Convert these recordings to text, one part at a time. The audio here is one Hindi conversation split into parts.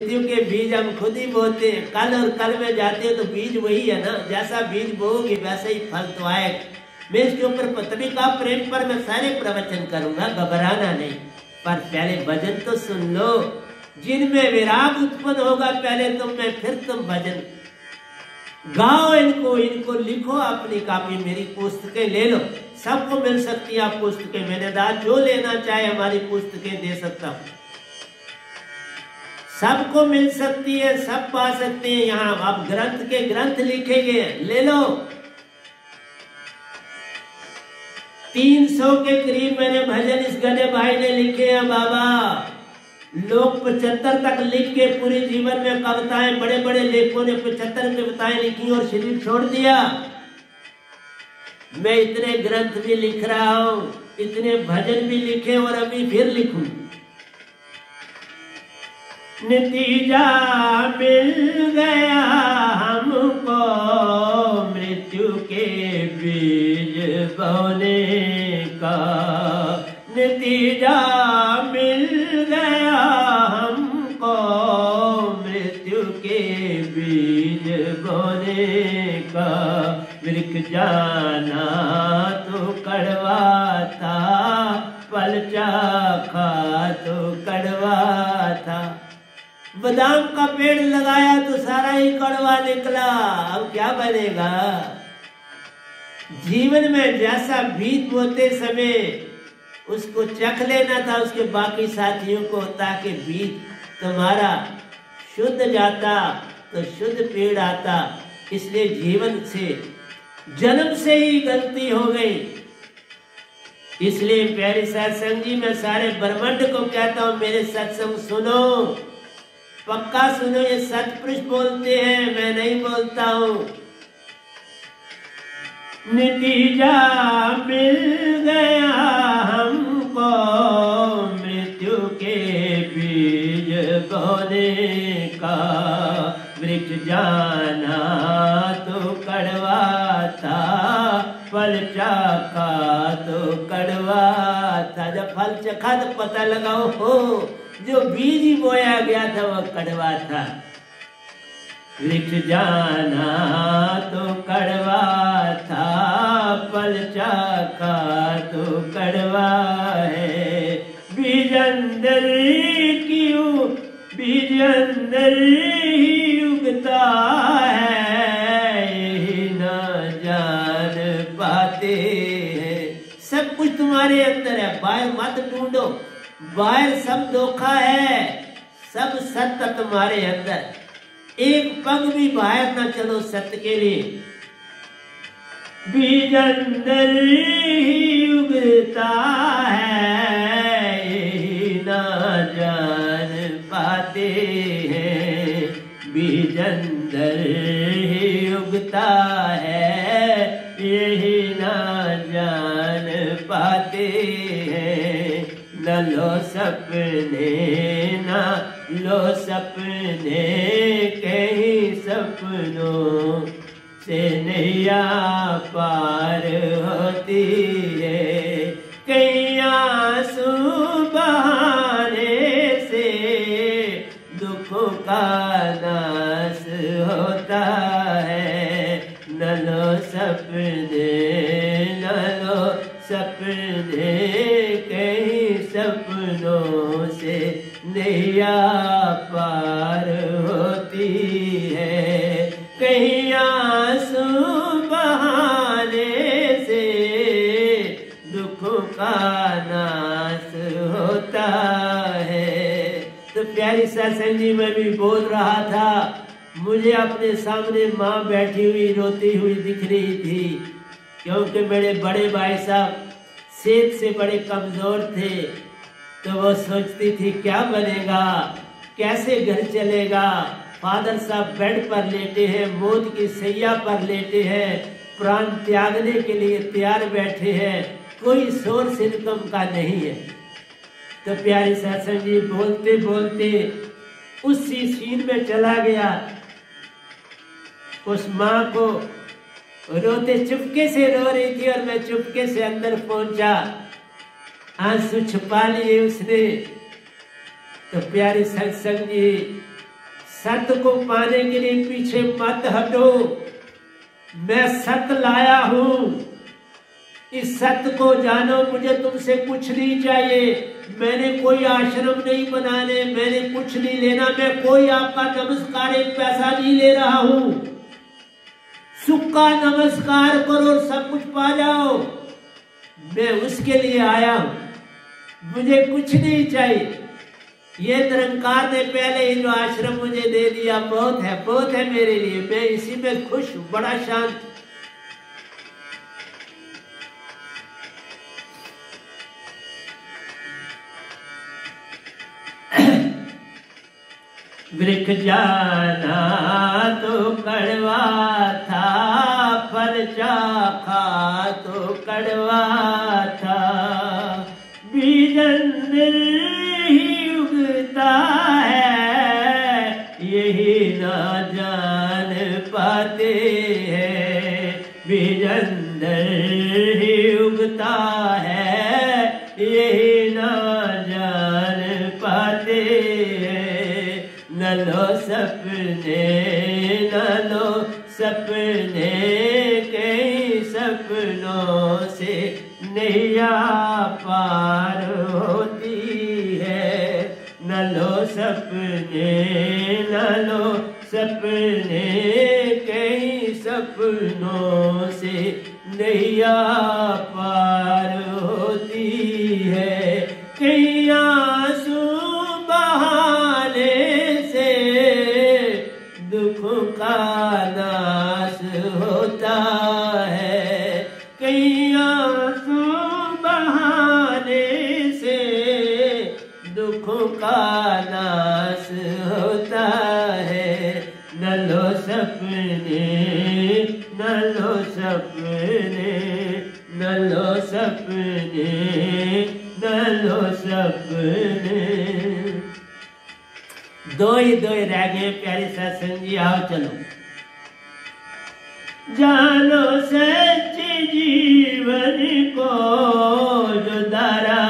के बीज हम खुद ही बोते हैं। कल और कल में जाते हैं तो बीज वही है ना, जैसा बीज बोओगे वैसा ही फल तो आएगा। मैं इसके ऊपर तभी कहा प्रेम पर मैं सारे प्रवचन करूंगा, घबराना नहीं, पर पहले भजन तो सुन लो। जिनमें विराग उत्पन्न होगा पहले तुम में, फिर तुम भजन गाओ। इनको लिखो अपनी कॉपी, मेरी पुस्तकें ले लो, सबको मिल सकती है आप पुस्तकें। मैंने कहा जो लेना चाहे हमारी पुस्तकें दे सकता हूं, सबको मिल सकती है, सब पा सकते हैं। यहाँ आप ग्रंथ के ग्रंथ लिखे गए, ले लो। 300 के करीब मैंने भजन इस गधे भाई ने लिखे हैं बाबा। लोग 75 तक लिख के पूरे जीवन में कविताएं, बड़े बड़े लेखकों ने 75 कविताएं लिखी और शरीर छोड़ दिया। मैं इतने ग्रंथ भी लिख रहा हूं, इतने भजन भी लिखे और अभी फिर लिखूं। नतीजा मिल गया हमको मृत्यु के बीज बोने का। नतीजा मिल गया हमको मृत्यु के बीज बोने का। वृक्ष जाना तो कड़वा था, फल चाखा तो कड़वा था। बादाम का पेड़ लगाया तो सारा ही कड़वा निकला, अब क्या बनेगा। जीवन में जैसा बीज बोते समय उसको चख लेना था उसके बाकी साथियों को, ताकि बीज तुम्हारा शुद्ध जाता तो शुद्ध पेड़ आता। इसलिए जीवन से जन्म से ही गलती हो गई। इसलिए प्यारे सत्संग जी मैं सारे ब्रह्मांड को कहता हूं, मेरे सत्संग सुनो, पक्का सुनो। ये सतपुरुष बोलते हैं, मैं नहीं बोलता हूं। नतीजा मिल गया हमको मृत्यु के बीज बोने का। वृक्ष जाना तो कड़वा था, फल चाखा तो कड़वा था। जब फल चखा तो पता लगाओ हो जो बीज ही बोया गया था वह कड़वा था। वृक्ष जाना तो कड़वा था, फल चाखा तो कड़वा है। बीज अंदर क्यों, बीज अंदर ही उगता है, यही न जान पाते हैं। सब कुछ तुम्हारे अंदर है, बाहर मत ढूंढो। बाहर सब धोखा है, सब सत्य तुम्हारे अंदर। एक पग भी बाहर न चलो सत्य के लिए। बीज अंदर ही उगता है, यही न जान पाते हैं। बीज अंदर ही उगता है, यही न जान पाते हैं। न लो सपने, न लो सपने, कहीं सपनों से नैया पार होती है। कहीं आंसू बहाने से दुखों का नाश होता है। न लो सपने, न लो सपने, कहीं सपनों से नैया पार होती है। कहीं आंसू बहाने से दुखों का नाश होता है। तो प्यारी सत्संग जी मैं भी बोल रहा था, मुझे अपने सामने माँ बैठी हुई रोती हुई दिख रही थी, क्योंकि मेरे बड़े भाई साहब सेहत से बड़े कमजोर थे। तो वो सोचती थी क्या बनेगा, कैसे घर चलेगा। फादर साहब बेड पर लेटे हैं, मौत की सैया पर लेटे हैं, प्राण त्यागने के लिए तैयार बैठे हैं, कोई सोर्स इनकम का नहीं है। तो प्यारी सत्संग जी बोलते बोलते उसी सीन में चला गया। उस माँ को रोते चुपके से रो रही थी और मैं चुपके से अंदर पहुंचा, आंसू छुपा लिए उसने। तो प्यारे सत्संग जी सत्य को पाने के लिए पीछे मत हटो। मैं सत्य लाया हूं, इस सत्य को जानो। मुझे तुमसे कुछ नहीं चाहिए। मैंने कोई आश्रम नहीं बनाने, मैंने कुछ नहीं लेना। मैं कोई आपका नमस्कार, एक पैसा नहीं ले रहा हूं। सुख का नमस्कार करो और सब कुछ पा जाओ। मैं उसके लिए आया हूं, मुझे कुछ नहीं चाहिए। ये निरंकार ने पहले ही जो आश्रम मुझे दे दिया, बहुत है मेरे लिए। मैं इसी में खुश हूं, बड़ा शांत। वृक्ष जाना तो कड़वा था, फल चाखा तो कड़वा था। बीज अंदर ही उगता है, यही ना जान पाते हैं। बीज अंदर ही उगता है, यही ना जान पाते हैं। न लो सपने, न लो सपने, कई सपनों से नैया पार होती है। न लो सपने, न लो सपने, कई सपनों से नैया पार होती है। कई आंसू बहाने से दुखों का नाश होता है। कई आंसू बहाने से दुखों का नाश होता है। न लो सपने, न लो सपने, न लो सपने, न लो सपने। दो ही रह गए प्यारे सत्संग जी, आओ चलो। जानो सच्चे जीवन को, जो धारा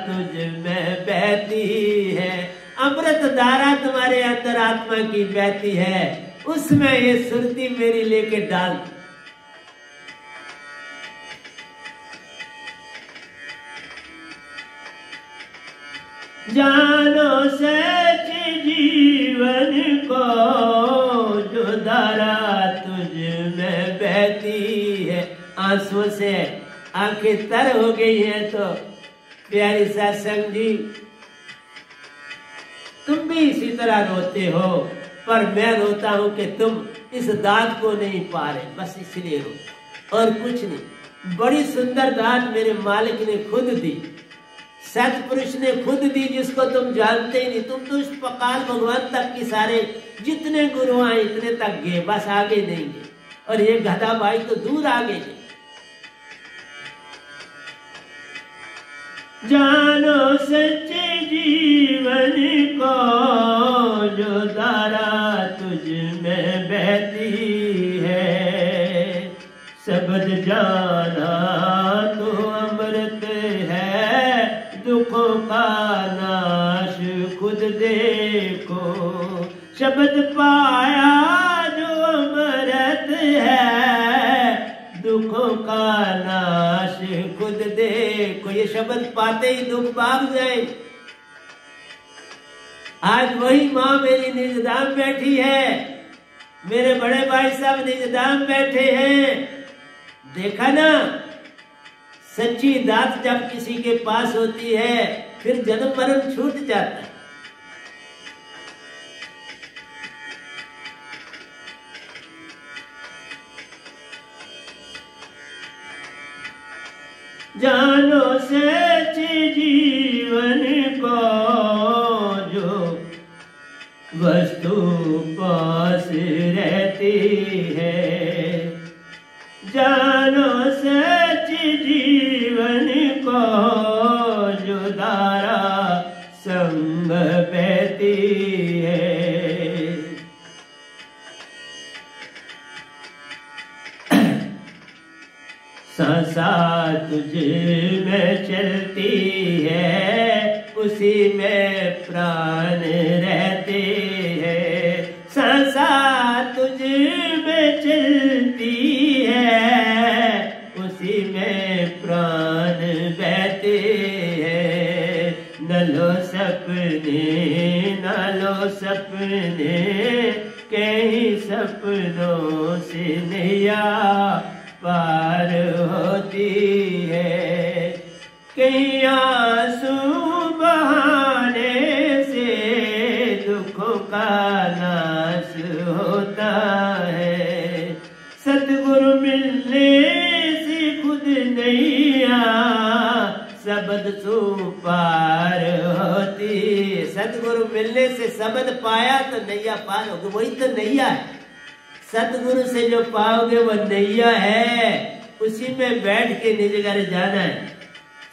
तुझ में बहती है। अमृत धारा तुम्हारे अंदर आत्मा की बहती है, उसमें ये सुरती मेरी लेके डाल। जानो सच्चे जीवन को, जो धारा तुझ में बहती है। आंसुओं से आंखें तर हो गई हैं तो प्यारी सत्संग जी, तुम भी इसी तरह रोते हो, पर मैं रोता हूं कि तुम इस दात को नहीं पा रहे, बस इसलिए रो, और कुछ नहीं। बड़ी सुंदर दात मेरे मालिक ने खुद दी, सतपुरुष ने खुद दी, जिसको तुम जानते ही नहीं। तुम तो इस पकाल भगवान तक की सारे जितने गुरु आए इतने तक गए, बस आगे नहीं गए। और ये गधा भाई तो दूर आगे गए। जानो सच्चे जीवन को, जो धारा तुझ में बहती है। शब्द जाना तो अमृत है, दुखों का नाश खुद देखो। शब्द पाया जो अमृत है, दुखों का नाश खुद देखो। ये शब्द पाते ही दुख भाग जाए। आज वही माँ मेरी निजधाम बैठी है, मेरे बड़े भाई साहब निजधाम बैठे हैं। देखा ना, सच्ची दात जब किसी के पास होती है फिर जन्म मरण छूट जाता है। जानो सच्चे जीवन को, जो वस्तु पास रहती है। जानो सच्चे जीवन को, जो धारा संग बहती है। सांसा तुझ में चलती है, उसी में प्राण रहते हैं। सपने न लो सपने, कहीं सपनों से नैया पार होती है। कहीं आंसू बहाने से दुखों का नाश होता है। सतगुरु मिलने से खुद नैया सबद सु पार होती। सतगुरु मिलने से सबद पाया तो नैया पार होगी, वही तो नैया है। सतगुरु से जो पाओगे वो नैया है, उसी में बैठ के निज घर जाना है।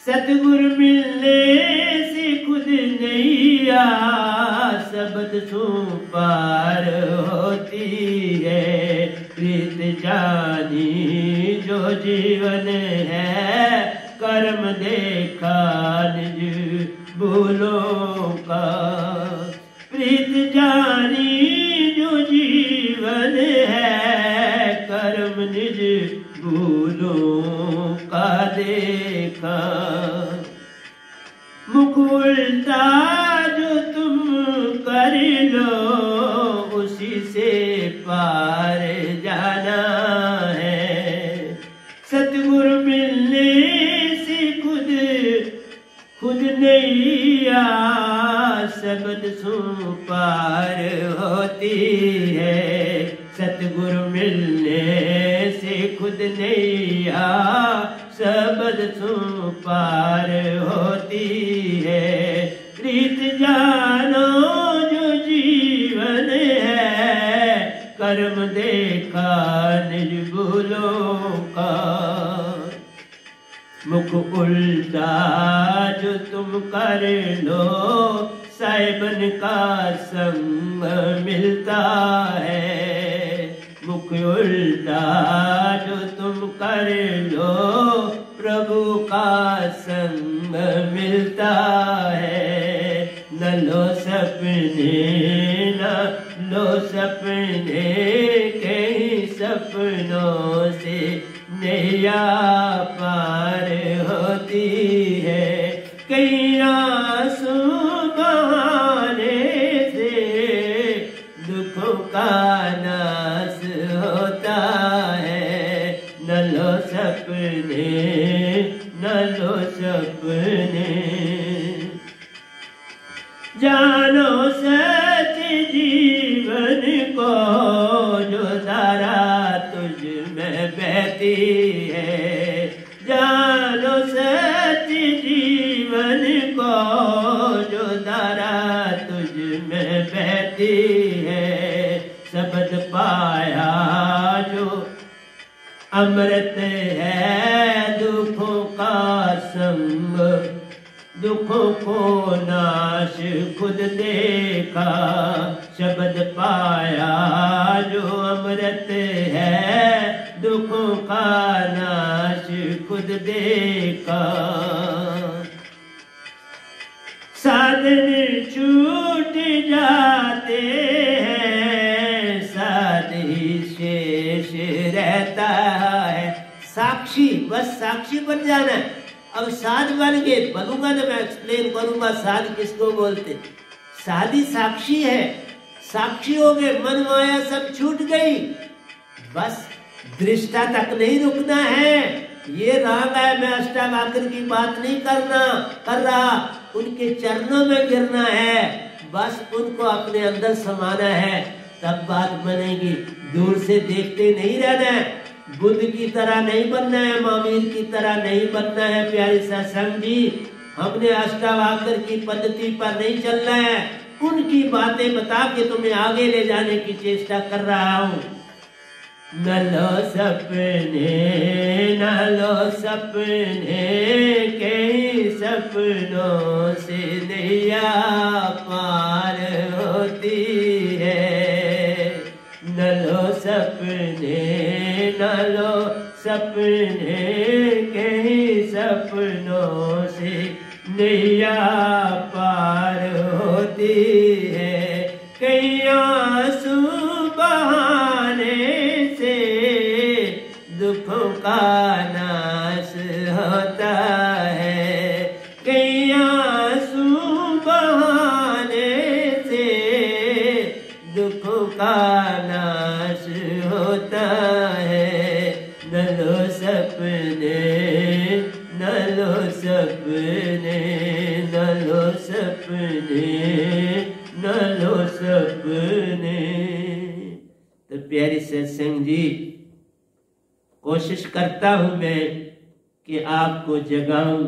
सतगुरु मिलने से खुद नैया सबद सु पार होती है। प्रीत जानी जो जीवन है, कर्म देखा निज भूलों का। प्रीत जानी जो जीवन है, कर्म निज भूलों का देखा। मुख उल्टा जो तुम कर लो, उसी से पार जाना है। सतगुरु मिलने से खुद नैया सबद सु पार होती है। सतगुरु मिलने से खुद नैया सबद सु पार होती है। प्रीत जानो जो जीवन है, कर्म देखा निज भूलों का। मुख उल्टा जो तुम कर लो, साइबन का संग मिलता है। मुख उल्टा जो तुम कर लो, प्रभु का संग मिलता है। न लो सपने न लो सपने, कहीं सपनों से नैया पार होती है। कहीं आंसू बहाने से दुखों का नाश होता है। न लो सपने न लो सपने, जानो सच जीवन को जो धारा तुझ में बहती है। जानो सच जीवन को जो धारा तुझ में बहती है। शब्द पाया जो अमृत है, दुखों का संग दुखों को नाश खुद देखा। शब्द पाया जो अमृत है, दुखों का नाश खुद देखा। साधन छूट जाते हैं, साध ही शेष रहता है। साक्षी, बस साक्षी बन जाना है। अब साध बन गए, बनूंगा ना, मैं एक्सप्लेन करूंगा साध किसको बोलते। साधी साक्षी है, साक्षी हो गए, मन माया सब छूट गई। बस दृष्टा तक नहीं रुकना है। ये राग है, मैं अष्टावक्र की बात नहीं कर रहा, उनके चरणों में गिरना है। बस उनको अपने अंदर समाना है, तब बात बनेगी। दूर से देखते नहीं रहना है, बुद्ध की तरह नहीं बनना है, महावीर की तरह नहीं बनना है। प्यारे सत्संग जी, हमने अष्टावक्र की पद्धति पर नहीं चलना है। उनकी बातें बता के तुम्हें आगे ले जाने की चेष्टा कर रहा हूँ। न लो सपने न लो सपने, कहीं सपनों से नैया पार होती है। न लो सपने न लो सपने, कहीं सपनों से नैया पार होती है। कहीं आंसू बहाने से दुखों का नाश होता है। कहीं आंसू बहाने दुखों का नाश होता है। न लो सपने, न लो सपने, न लो सपने, न लो सपने। तो प्यारी सत्संग जी, कोशिश करता हूं मैं कि आपको जगाऊं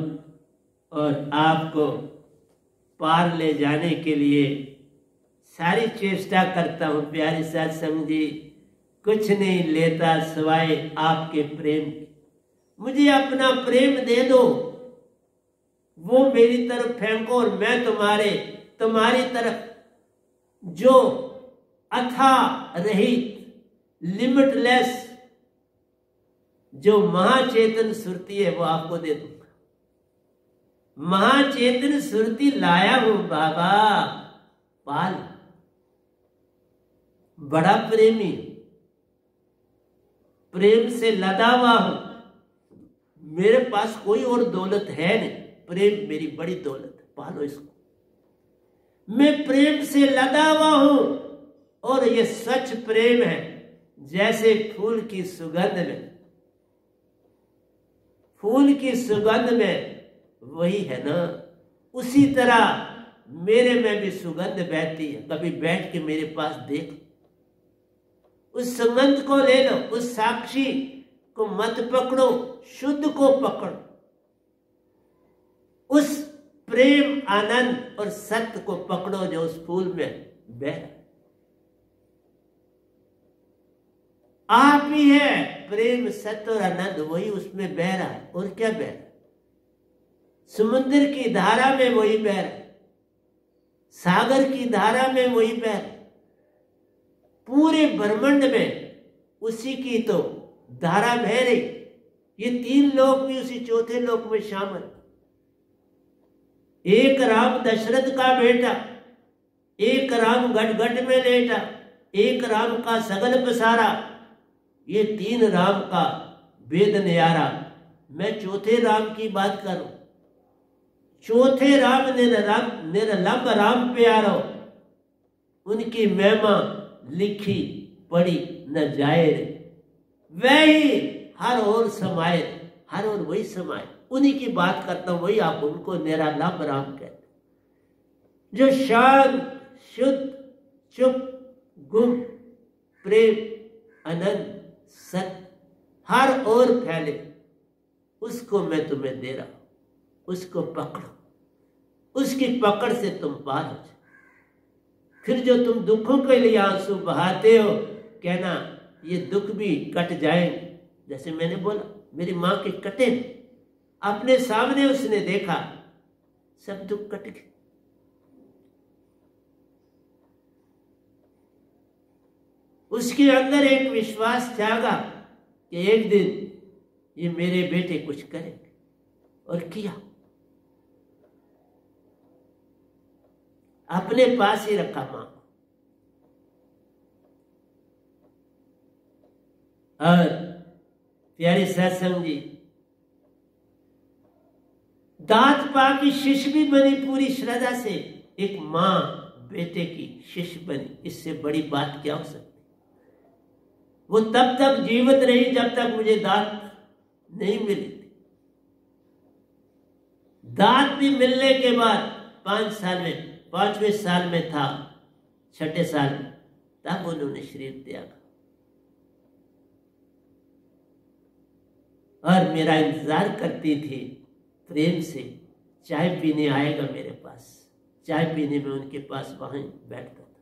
और आपको पार ले जाने के लिए सारी चेष्टा करता हूं। प्यारे सत्संग जी, कुछ नहीं लेता सिवाय आपके प्रेम की। मुझे अपना प्रेम दे दो, वो मेरी तरफ फेंको और मैं तुम्हारी तरफ जो अथाह रहित, लिमिटलेस जो महाचेतन सुरती है वो आपको दे दूंगा। महाचेतन सुरती लाया हूं बाबा, पाल। बड़ा प्रेमी, प्रेम से लदा हुआ हूं। मेरे पास कोई और दौलत है नहीं, प्रेम मेरी बड़ी दौलत है, पालो इसको। मैं प्रेम से लदा हुआ हूं और ये सच प्रेम है। जैसे फूल की सुगंध में, फूल की सुगंध में वही है ना, उसी तरह मेरे में भी सुगंध बहती है। कभी बैठ के मेरे पास देख, उस सुगंध को ले लो, उस साक्षी को मत पकड़ो, शुद्ध को पकड़ो। उस प्रेम, आनंद और सत्य को पकड़ो जो उस फूल में बह रहा। आप ही है प्रेम, सत्य और आनंद, वही उसमें बह रहा है। और क्या बह रहा है? समुद्र की धारा में वही बह रहा है, सागर की धारा में वही बह रहा है, पूरे ब्रह्मांड में उसी की तो धारा बह रही। ये तीन लोक भी उसी चौथे लोक में शामिल। एक राम दशरथ का बेटा, एक राम गटगट में लेटा, एक राम का सगल पसारा, ये तीन राम का वेद न्यारा। मैं चौथे राम की बात करूं, चौथे राम निरलंब राम प्यारो, उनकी महिमा लिखी पढ़ी न जाए रे। वही हर ओर समाये, हर ओर वही समाये। उन्हीं की बात करता हूं, वही आप उनको निरालंब राम कहते, जो शांत, शुद्ध, चुप, गुम, प्रेम, आनंद, सत्य हर ओर फैले। उसको मैं तुम्हें दे रहा हूं, उसको पकड़ो, उसकी पकड़ से तुम पार हो जाओ। फिर जो तुम दुखों के लिए आंसू बहाते हो, कहना ये दुख भी कट जाएंगे। जैसे मैंने बोला, मेरी मां के कटे, अपने सामने उसने देखा, सब दुख कट गए। उसके अंदर एक विश्वास जागा कि एक दिन ये मेरे बेटे कुछ करेंगे, और किया। अपने पास ही रखा मां को। और प्यारे सत्संग जी, दांत पा की शिष्य भी बनी पूरी श्रद्धा से। एक मां बेटे की शिष्य बनी, इससे बड़ी बात क्या हो सकती। वो तब तक जीवित रही जब तक मुझे दांत नहीं मिली थी। दांत भी मिलने के बाद 5 साल में, 5वें साल में था, 6ठे साल में, तब उन्होंने शरीर त्यागा। और मेरा इंतजार करती थी प्रेम से, चाय पीने आएगा मेरे पास। चाय पीने में उनके पास वहीं बैठता था,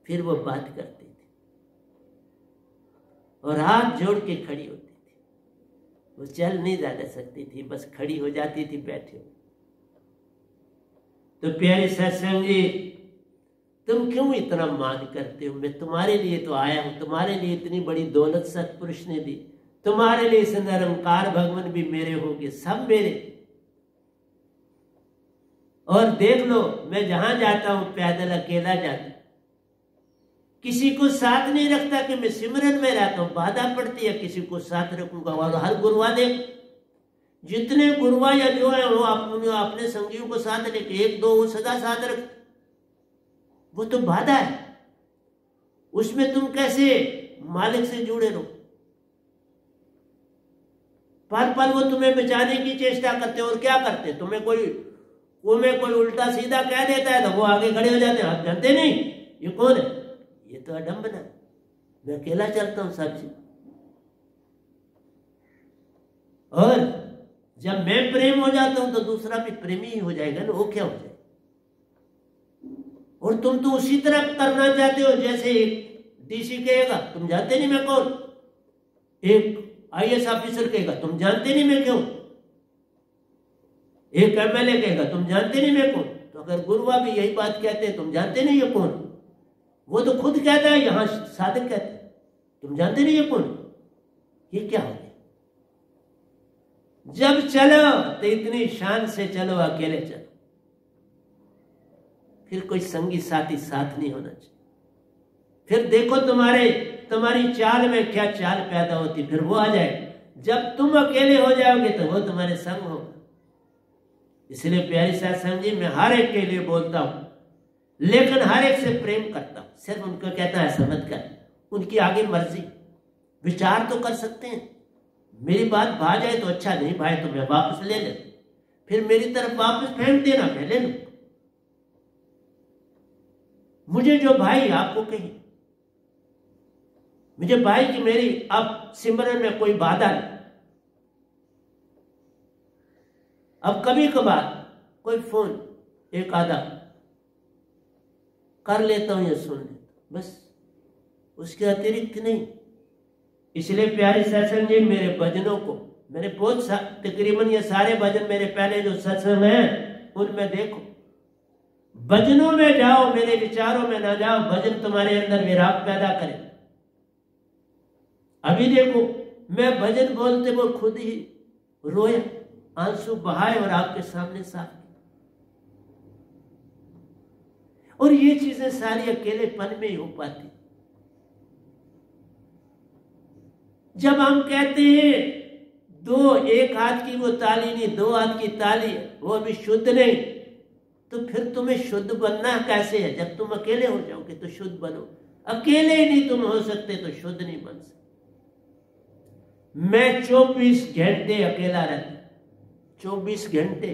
फिर वो बात करती थी और हाथ जोड़ के खड़ी होती थी। वो चल नहीं जा सकती थी, बस खड़ी हो जाती थी बैठे हो। तो प्यारे सत्संग जी, तुम क्यों इतना मान करते हो? मैं तुम्हारे लिए तो आया हूं, तुम्हारे लिए इतनी बड़ी दौलत सतपुरुष ने दी, तुम्हारे लिए इस निरंकार भगवान भी मेरे होंगे, सब मेरे। और देख लो, मैं जहां जाता हूं पैदल अकेला जाता, किसी को साथ नहीं रखता कि मैं सिमरन में रहता हूं, बाधा पड़ती है किसी को साथ रखूंगा। और हर गुरुआ देख, जितने गुरुआ या जो है वो अपने संगियों को साथ लेके 1-2 वो सदा साथ रख, वो तो बाधा है। उसमें तुम कैसे मालिक से जुड़े रहो? पल पल वो तुम्हें बचाने की चेष्टा करते और क्या करते? तुम्हें कोई उल्टा सीधा कह देता है तो वो आगे खड़े हो जाते हैं, आप जानते नहीं ये कौन है, ये तो अडम्बना है, मैं अकेला चलता हूं सब्जी। और जब मैं प्रेम हो जाता हूं तो दूसरा भी प्रेमी ही हो जाएगा ना, वो क्या हो जाएगा? और तुम तो उसी तरह करना चाहते हो जैसे एक डीसी कहेगा तुम जानते नहीं मैं कौन, एक आईएएस ऑफिसर कहेगा तुम जानते नहीं मैं क्यों, एक एमएलए कहेगा तुम जानते नहीं मैं कौन। तो अगर गुरुआ भी यही बात कहते हैं तुम जानते नहीं ये कौन, वो तो खुद कहता है, यहां साधक कहते हैं तुम जानते नहीं ये कौन, ये क्या हो गया? जब चलो तो इतनी शान से चलो, अकेले चलो, फिर कोई संगी साथी साथ नहीं होना चाहिए। फिर देखो तुम्हारी चाल में क्या चाल पैदा होती, फिर वो आ जाए। जब तुम अकेले हो जाओगे तो वो तुम्हारे संग होगा। इसलिए प्यारी सत्संग जी, मैं हर एक के लिए बोलता हूं, लेकिन हर एक से प्रेम करता हूं। सिर्फ उनको कहता है ऐसा मत कर, उनकी आगे मर्जी, विचार तो कर सकते हैं। मेरी बात भा जाए तो अच्छा, नहीं भाई तो मैं वापस ले ले, फिर मेरी तरफ वापस फेंक देना, मैं ले लूं। मुझे जो भाई आपको कही, मुझे भाई की मेरी अब सिमरन में कोई बाधा नहीं। अब कभी कभार कोई फोन एक आधा कर लेता हूं या सुन लेता, बस, उसके अतिरिक्त नहीं। इसलिए प्यारे सत्संग जी, मेरे भजनों को मैंने बहुत तकरीबन ये सारे भजन मेरे पहले जो सत्संग हैं उनमें देखो, भजनों में जाओ, मेरे विचारों में ना जाओ। भजन तुम्हारे अंदर विराग पैदा करे। अभी देखो मैं भजन बोलते वो खुद ही रोया, आंसू बहाए और आपके सामने साफ किया। और ये चीजें सारी अकेलेपन में ही हो पाती। जब हम कहते हैं एक हाथ की वो ताली नहीं, दो हाथ की ताली, वो भी शुद्ध नहीं, तो फिर तुम्हें शुद्ध बनना कैसे है? जब तुम अकेले हो जाओगे तो शुद्ध बनो। अकेले ही नहीं तुम हो सकते तो शुद्ध नहीं बन सकते। मैं 24 घंटे अकेला रहता, 24 घंटे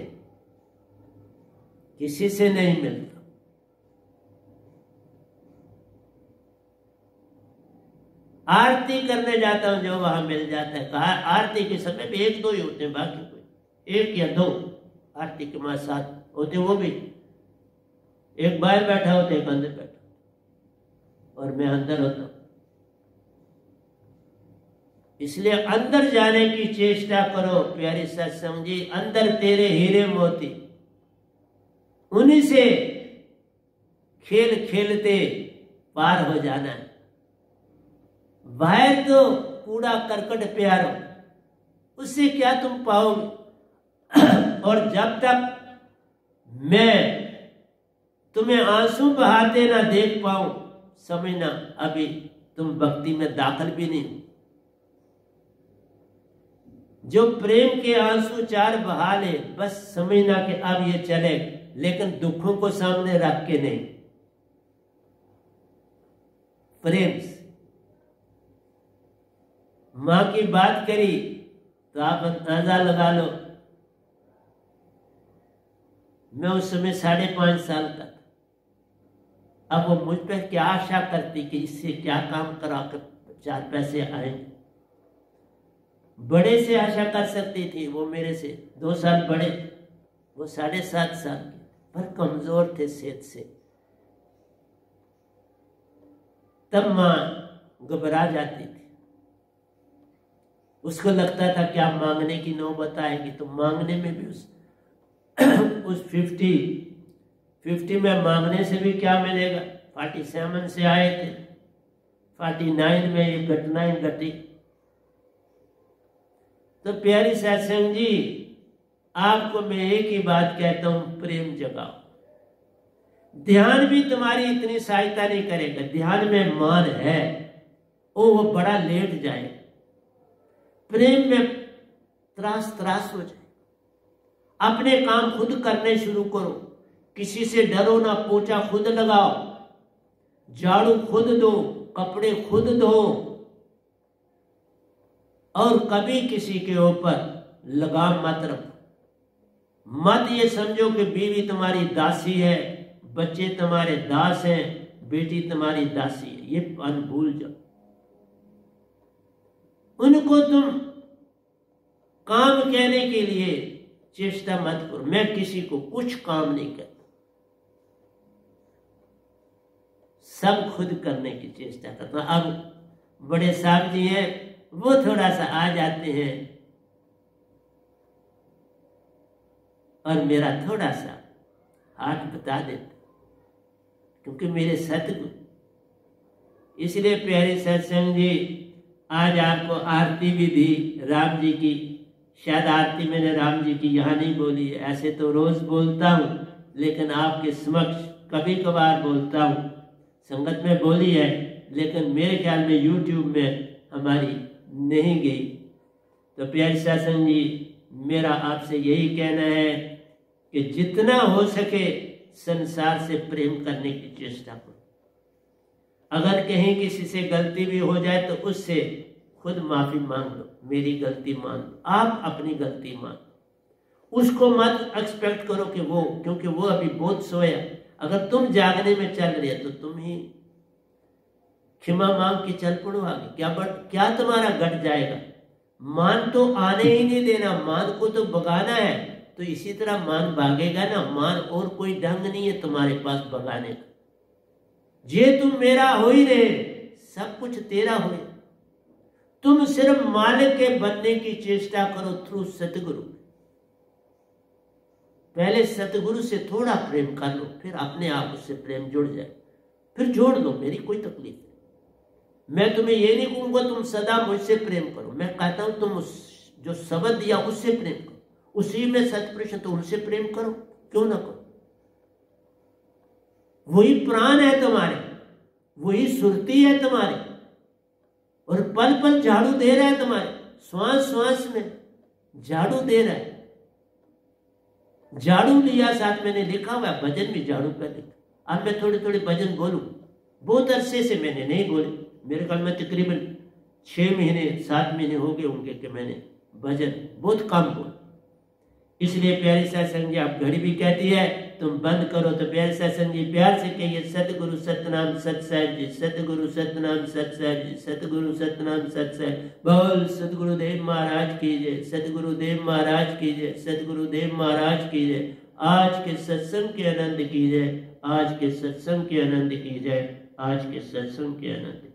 किसी से नहीं मिलता। आरती करने जाता हूं जो वहां मिल जाता है। आरती के समय भी 1-2 ही होते हैं, बाकी कोई 1 या 2 आरती के मां साथ होते, वो भी एक बाहर बैठा होता, एक अंदर बैठा, और मैं अंदर होता हूं। इसलिए अंदर जाने की चेष्टा करो प्यारी सत्संग जी। अंदर तेरे हीरे मोती, उन्हीं से खेल खेलते पार हो जाना है। बाहर तो कूड़ा करकट प्यारो, उससे क्या तुम पाओगे? और जब तक मैं तुम्हें आंसू बहाते ना देख पाऊं, समझना अभी तुम भक्ति में दाखिल भी नहीं। जो प्रेम के आंसू 4 बहा ले, बस समझना कि अब ये चले, लेकिन दुखों को सामने रख के नहीं, प्रेम से। मां की बात करी तो आप अंदाजा लगा लो, मैं उस समय 5.5 साल का था। अब वो मुझ पर क्या आशा करती कि इससे क्या काम कराकर 4 पैसे आएंगे। बड़े से आशा कर सकती थी, वो मेरे से 2 साल बड़े, वो 7.5 साल के, पर कमजोर थे सेहत से। तब मां घबरा जाती थी, उसको लगता था क्या मांगने की नौबत आएगी, तो मांगने में भी उस 50 में मांगने से भी क्या मिलेगा। 47 से आए थे, 49 में ये घटनाएं घटी। तो प्यारी सत्संग जी, आपको मैं एक ही बात कहता हूं, प्रेम जगाओ। ध्यान भी तुम्हारी इतनी सहायता नहीं करेगा। ध्यान में मान है, वो बड़ा लेट जाए। प्रेम में त्रास हो जाए। अपने काम खुद करने शुरू करो, किसी से डरो ना। पोछा खुद लगाओ, झाड़ू खुद दो, कपड़े खुद धो और कभी किसी के ऊपर लगाम मत रखो। मत ये समझो कि बीवी तुम्हारी दासी है, बच्चे तुम्हारे दास हैं, बेटी तुम्हारी दासी है। ये भूल जाओ। उनको तुम काम कहने के लिए चेष्टा मत करो। मैं किसी को कुछ काम नहीं करता, सब खुद करने की चेष्टा करता। अब बड़े साहब जी हैं, वो थोड़ा सा आ जाते हैं और मेरा थोड़ा सा हाथ बता देते, क्योंकि मेरे सतगुरु। इसलिए प्यारे सत्संग जी, आज आपको आरती भी दी राम जी की। शायद आरती मैंने राम जी की यहाँ नहीं बोली है, ऐसे तो रोज बोलता हूँ, लेकिन आपके समक्ष कभी कभार बोलता हूँ। संगत में बोली है, लेकिन मेरे ख्याल में YouTube में हमारी नहीं गई। तो प्यारे सत्संग जी, मेरा आपसे यही कहना है कि जितना हो सके संसार से प्रेम करने की चेष्टा करो। अगर कहीं किसी से गलती भी हो जाए तो उससे खुद माफी मांग लो, मेरी गलती मान लो। आप अपनी गलती मान लो, उसको मत एक्सपेक्ट करो कि वो, क्योंकि वो अभी बहुत सोया। अगर तुम जागने में चल रहे तो तुम ही क्षमा मांग के चल पड़ो आगे। क्या तुम्हारा घट जाएगा? मान तो आने ही नहीं देना, मान को तो भगाना है। तो इसी तरह मान भागेगा ना, मान और कोई ढंग नहीं है तुम्हारे पास भगाने का। जे तुम मेरा हो ही रहे, सब कुछ तेरा हो। तुम सिर्फ मालिक के बनने की चेष्टा करो थ्रू सतगुरु। पहले सतगुरु से थोड़ा प्रेम कर लो, फिर अपने आप उससे प्रेम जुड़ जाए, फिर जोड़ लो। मेरी कोई तकलीफ नहीं। मैं तुम्हें ये नहीं कहूंगा तुम सदा मुझसे प्रेम करो। मैं कहता हूं तुम जो शब्द दिया उससे प्रेम करो, उसी में सतपुरुष तो उनसे प्रेम करो, क्यों ना करो। वही प्राण है तुम्हारे, वही सुरती है तुम्हारी, और पल पल झाड़ू दे रहा है तुम्हारे, श्वास श्वास में झाड़ू दे रहा है। झाड़ू लिया साथ मैंने लिखा हुआ भजन भी झाड़ू पर लिखा। अब मैं थोड़े थोड़े भजन बोलूं, बहुत अरसे से मैंने नहीं बोले। मेरे ख्याल में तकरीबन 6 महीने 7 महीने हो गए होंगे कि मैंने भजन बहुत कम बोला। इसलिए प्यारे सत्संग जी, आप घड़ी भी कहती है तुम बंद करो, तो प्यारे सत्संग जी प्यार से कहिए सतगुरु सतनाम सत साहिब जी, सतगुरु सतनाम सत साहिब जी, सतगुरु सतनाम सत साहिब। बोल सतगुरुदेव महाराज की जय, सतगुरुदेव महाराज की जय, सतगुरुदेव महाराज की जय। आज के सत्संग के आनंद की जय, आज के सत्संग के आनंद की जय, आज के सत्संग के आनंद।